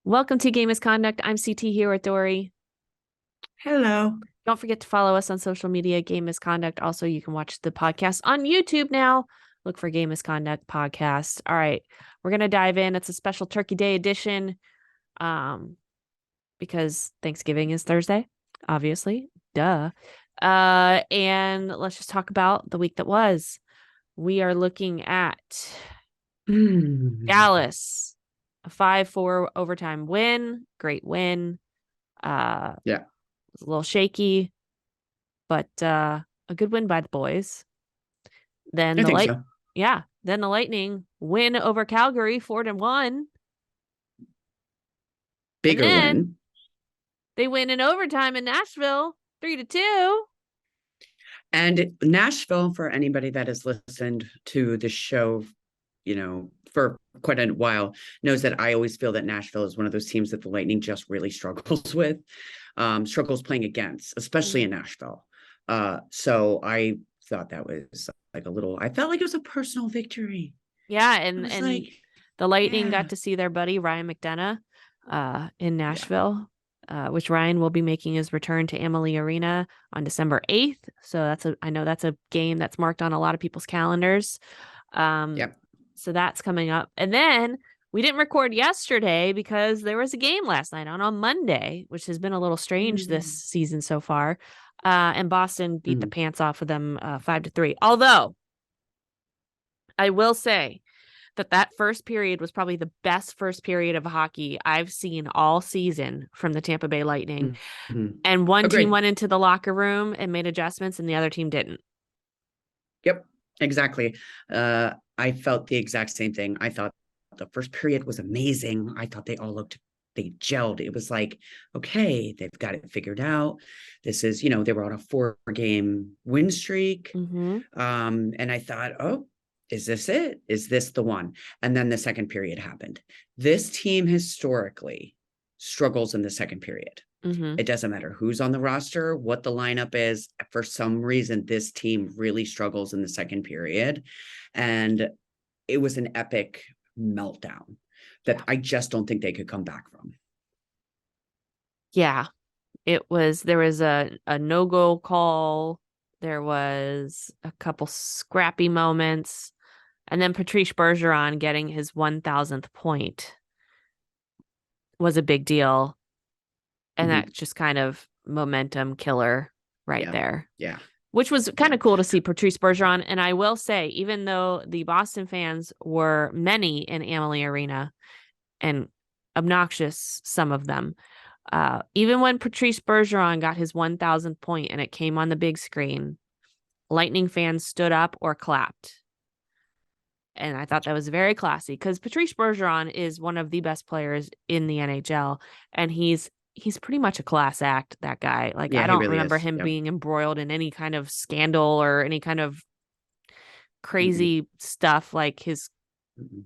Welcome to Game Misconduct. I'm CT here with Dory. Hello. Don't forget to follow us on social media, Game Misconduct. Also, you can watch the podcast on YouTube now. Look for Game Misconduct Podcast. All right, we're gonna dive in. It's a special Turkey Day edition, because Thanksgiving is Thursday, obviously. Duh. And let's just talk about the week that was. We are looking at Mm. Dallas, a 5-4 overtime win. Great win. Yeah, Was a little shaky, but a good win by the boys. Then I the think light, so. yeah. Then the Lightning win over Calgary 4-1, and Bigger then win. they win in overtime in Nashville 3-2. And Nashville, for anybody that has listened to the show, for quite a while, knows that I always feel that Nashville is one of those teams that the Lightning just really struggles with, struggles playing against, especially in Mhm. Nashville. So I thought that was like I felt like it was a personal victory. Yeah, I and was and like, the Lightning got yeah, to see their buddy Ryan McDonough in yeah. Nashville, which Ryan will be making his return to Amalie Arena on December 8th. So I know that's a game that's marked on a lot of people's calendars. Um, Yep. so that's coming up. And then we didn't record yesterday because there was a game last night on Monday, which has been a little strange this Mm. season so far. And Boston beat the Mm. pants off of them 5-3. Although I will say that first period was probably the best first period of hockey I've seen all season from the Tampa Bay Lightning. Mm. Mm. And one team Agreed. went into the locker room and made adjustments, and the other team didn't. Yep, exactly. I felt the exact same thing. I thought the first period was amazing. I thought they gelled. It was like, okay, they've got it figured out. This is, they were on a 4-game win streak. Mm-hmm. And I thought, oh, is this it? Is this the one? And then the second period happened. This team historically struggles in the second period. Mm-hmm. It doesn't matter who's on the roster, what the lineup is. For some reason, this team really struggles in the second period. And it was an epic meltdown that I just don't think they could come back from. Yeah. There was a no-go call. There was a couple scrappy moments. And then Patrice Bergeron getting his 1000th point was a big deal. And Mm-hmm. that's just kind of momentum killer right Yeah. there, Yeah. which was kind Yeah. of cool to see Patrice Bergeron. And I will say, even though the Boston fans were many in Amalie Arena and obnoxious, some of them, even when Patrice Bergeron got his 1000th point and it came on the big screen, Lightning fans stood up or clapped. And I thought that was very classy because Patrice Bergeron is one of the best players in the NHL, and he's pretty much a class act, that guy. Like, Yeah, I he don't really remember is. him Yep. being embroiled in any kind of scandal or any kind of Mm-mm. crazy stuff like his Mm-mm.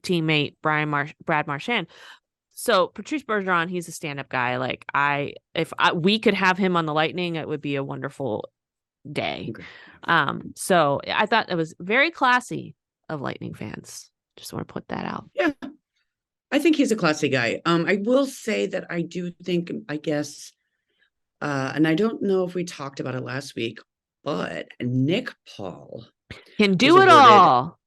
teammate Brad Marchand. So Patrice Bergeron, he's a stand-up guy. Like, we could have him on the Lightning, it would be a wonderful day. Okay. So I thought it was very classy of Lightning fans. Just want to put that out. Yeah, I think he's a classy guy. I will say that I do think, I guess, and I don't know if we talked about it last week, but Nick Paul Can was do it awarded all.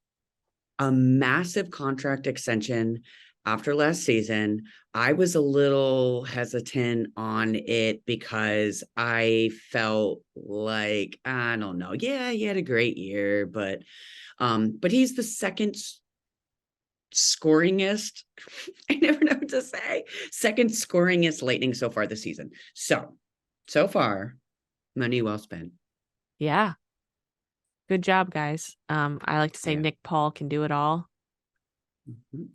a massive contract extension after last season. I was a little hesitant on it because I felt like, I don't know. Yeah, he had a great year, but he's the second scoringest. I never know what to say. Second scoringest Lightning so far this season. So far, money well spent. Yeah. Good job, guys. I like to say Yeah. Nick Paul can do it all. Mhm.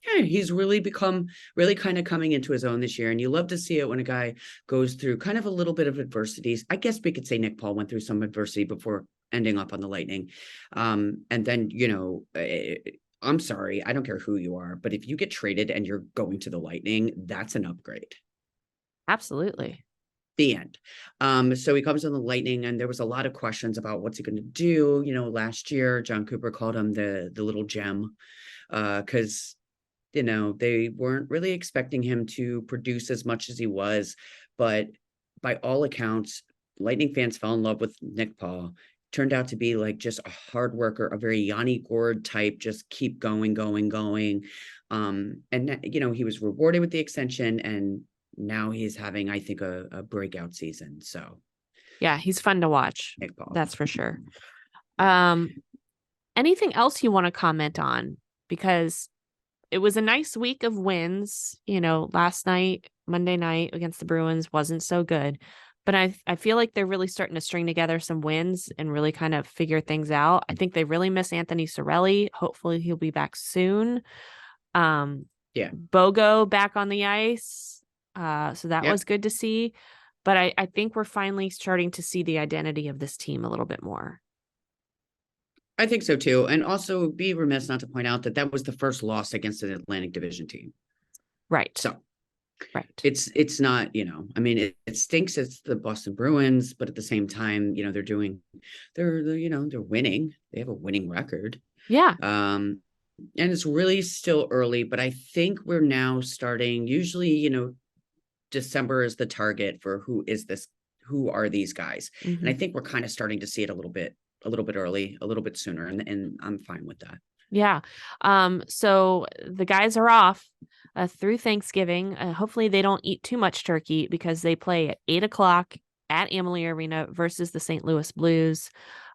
Yeah, he's really become really kind of coming into his own this year. And you love to see it when a guy goes through kind of a little bit of adversities. I guess we could say Nick Paul went through some adversity before ending up on the Lightning. And then, I'm sorry, I don't care who you are, but if you get traded and you're going to the Lightning, that's an upgrade. Absolutely. The end. So he comes on the Lightning, and there was a lot of questions about what's he going to do. Last year, John Cooper called him the little gem, because they weren't really expecting him to produce as much as he was, but by all accounts, Lightning fans fell in love with Nick Paul. Turned out to be like just a hard worker, a very Yanni Gord type, just keep going, going, going. And he was rewarded with the extension, and now he's having, I think, a breakout season. So yeah, he's fun to watch. Nick Paul. That's for sure. Anything else you want to comment on? Because it was a nice week of wins. Last night, Monday night against the Bruins wasn't so good, but I feel like they're really starting to string together some wins and really kind of figure things out. I think they really miss Anthony Cirelli. Hopefully he'll be back soon. Yeah. Bogo back on the ice. So that Yep. was good to see. But I think we're finally starting to see the identity of this team a little bit more. I think so too. And also be remiss not to point out that was the first loss against an Atlantic Division team. Right. So right. It's not, I mean, it stinks. It's the Boston Bruins, but at the same time, they're winning. They have a winning record. Yeah. And it's really still early, but I think we're now starting, usually, December is the target for who are these guys? Mm-hmm. And I think we're kind of starting to see it a little bit early, a little bit sooner. And I'm fine with that. Yeah. So the guys are off through Thanksgiving. Hopefully they don't eat too much turkey because they play at 8:00 at Amalie Arena versus the St. Louis Blues.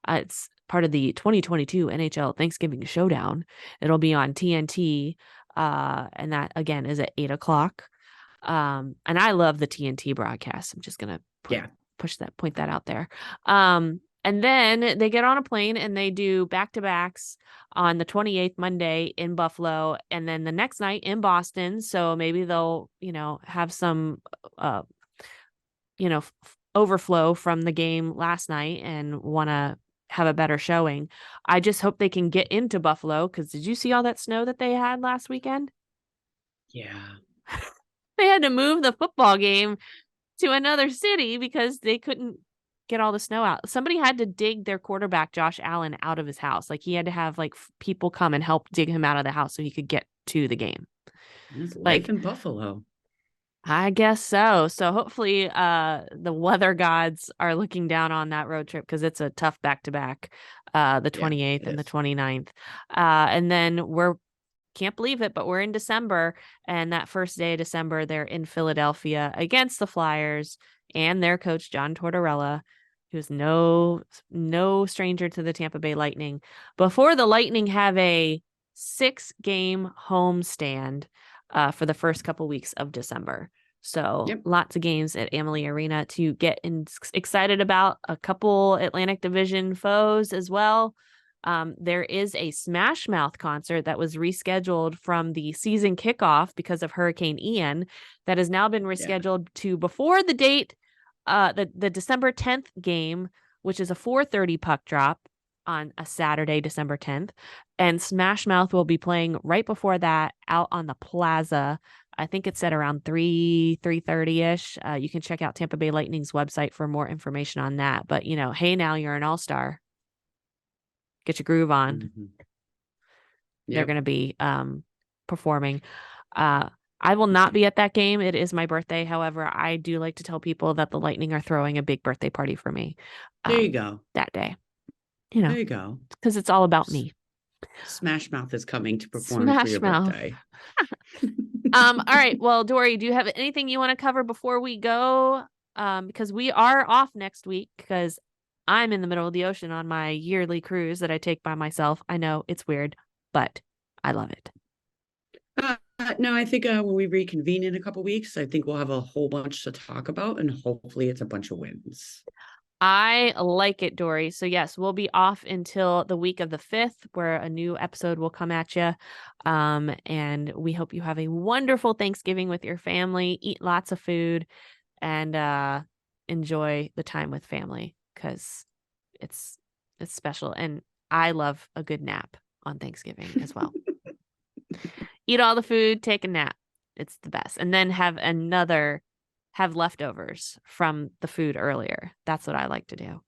It's part of the 2022 NHL Thanksgiving Showdown. It'll be on TNT. And that again is at 8:00. And I love the TNT broadcast. I'm just going to point that out there. And then they get on a plane and they do back-to-backs on the 28th Monday in Buffalo, and then the next night in Boston. So maybe they'll, have some, overflow from the game last night and want to have a better showing. I just hope they can get into Buffalo, because did you see all that snow that they had last weekend? Yeah. They had to move the football game to another city because they couldn't get all the snow out. Somebody had to dig their quarterback, Josh Allen, out of his house. Like he had to have people come and help dig him out of the house so he could get to the game. It's life in Buffalo. I guess so. So hopefully the weather gods are looking down on that road trip, because it's a tough back-to-back, the 28th and the 29th. And then can't believe it, but we're in December, and that first day of December, they're in Philadelphia against the Flyers and their coach, John Tortorella, who's no stranger to the Tampa Bay Lightning. Before the Lightning have a 6-game homestand for the first couple weeks of December. So lots of games at Amalie Arena to get excited about. A couple Atlantic Division foes as well. There is a Smash Mouth concert that was rescheduled from the season kickoff because of Hurricane Ian that has now been rescheduled to before the date, the December 10th game, which is a 4:30 puck drop on a Saturday, December 10th. And Smash Mouth will be playing right before that out on the plaza. I think it's at around 3:30-ish. You can check out Tampa Bay Lightning's website for more information on that. But, hey, now you're an all-star. Get your groove on. Mm-hmm. They're going to be performing. I will not be at that game. It is my birthday. However, I do like to tell people that the Lightning are throwing a big birthday party for me. There you go. That day. There you go. Because it's all about me. Smash Mouth is coming to perform for your birthday. All right. Well, Dory, do you have anything you want to cover before we go? Because we are off next week because I'm in the middle of the ocean on my yearly cruise that I take by myself. I know it's weird, but I love it. No, I think when we reconvene in a couple weeks, I think we'll have a whole bunch to talk about, and hopefully it's a bunch of wins. I like it, Dory. So yes, we'll be off until the week of the 5th, where a new episode will come at you. And we hope you have a wonderful Thanksgiving with your family, eat lots of food, and enjoy the time with family, because it's special. And I love a good nap on Thanksgiving as well. Eat all the food, take a nap. It's the best. And then have leftovers from the food earlier. That's what I like to do.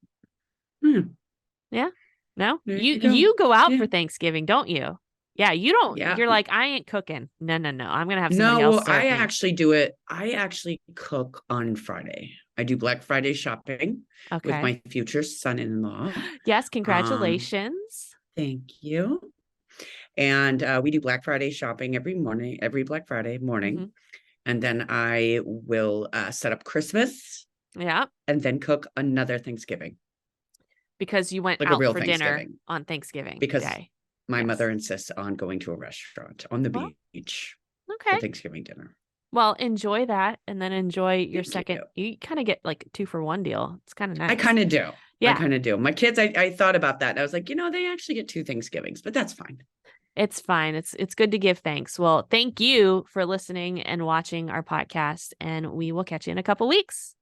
Yeah. No, you go out for Thanksgiving, don't you? Yeah, you don't, Yeah. you're like, I ain't cooking. No, no, no. I'm gonna have somebody No, else well, serve I me. actually do it. I actually cook on Friday. I do Black Friday shopping with Okay. my future son-in-law. Yes, Um, congratulations. thank you. And we do Black Friday shopping every morning, every Black Friday morning. Hmm. And then I will set up Christmas Yeah, and then cook another Thanksgiving, because you went like a out real for dinner Thanksgiving, on Thanksgiving because Day. my Yes. mother insists on going to a restaurant on the Well, beach for okay. Thanksgiving dinner. Well, enjoy that and then enjoy your Thank second. you. You kind of get like 2-for-1 deal. It's kind of I nice. kind of do. I Yeah, kind of do. My kids, I thought about that. And I was like, they actually get two Thanksgivings, but that's fine. it's fine. It's good to give thanks. Well, thank you for listening and watching our podcast, and we will catch you in a couple weeks.